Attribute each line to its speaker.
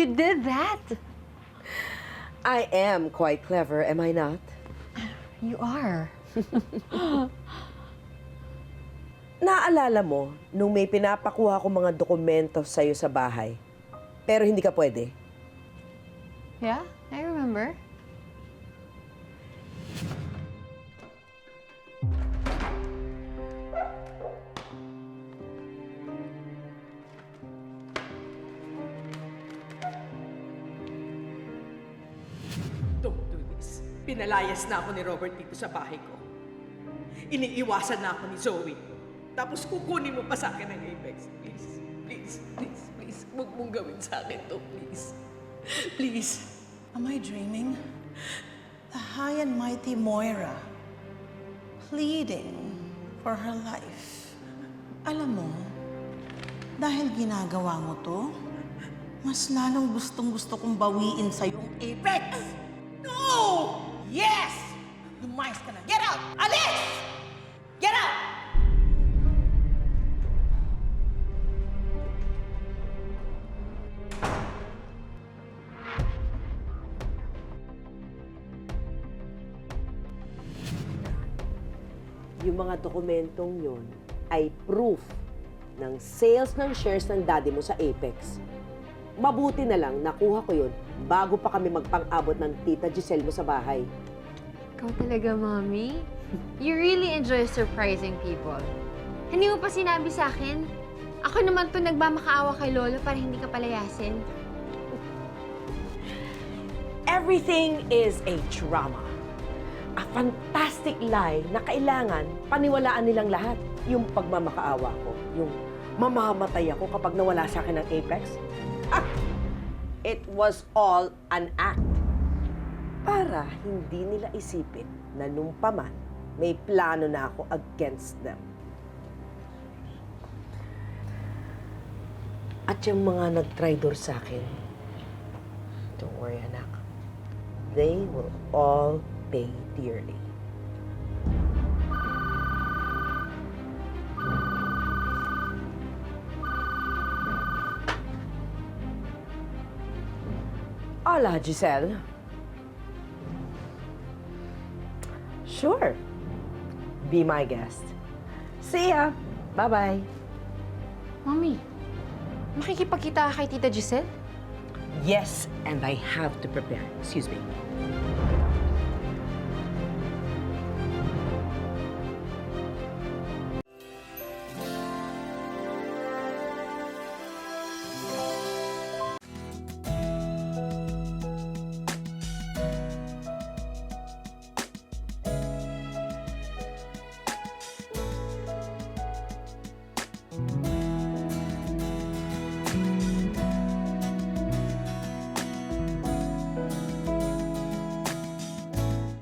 Speaker 1: You did that!
Speaker 2: I am quite clever, am I not?
Speaker 1: You are.
Speaker 2: Naalala mo, nung may pinapakuha ko mga dokumento sa'yo sa bahay, pero hindi ka pwede?
Speaker 1: Yeah, I remember.
Speaker 3: Don't do this. Pinalayas na ako ni Robert dito sa bahay ko. Iniiwasan na ako ni Zoe. Tapos kukunin mo pa sa akin ang Apex. Please, please, please, please. Huwag mong gawin sa akin to, please. Please.
Speaker 4: Am I dreaming? The high and mighty Moira pleading for her life. Alam mo, dahil ginagawa mo to, mas lalong gustong-gusto kong bawiin sa yung Apex!
Speaker 3: No!
Speaker 4: Yes! Lumayas ka na! Get out! Alis! Get out!
Speaker 2: Yung mga dokumentong yun ay proof ng sales ng shares ng daddy mo sa Apex. Mabuti na lang nakuha ko yun bago pa kami magpang-abot ng tita Giselle mo sa bahay.
Speaker 1: Ikaw talaga, Mommy. You really enjoy surprising people. Hindi mo pa sinabi sa akin? Ako naman to nagmamakaawa kay Lolo para hindi ka palayasin.
Speaker 2: Everything is a drama. A fantastic lie na kailangan paniwalaan nilang lahat. Yung pagmamakaawa ko, yung mamamatay ako kapag nawala sa akin ng Apex. Ah! It was all an act. Para hindi nila isipin na nung paman, may plano na ako against them. At yung mga nag-traitor sa akin, don't worry, anak. They will all pay dearly. Hola, Giselle. Sure. Be my guest. See ya. Bye-bye.
Speaker 1: Mommy, makikipagkita ka kay Tita Giselle?
Speaker 2: Yes, and I have to prepare. Excuse me.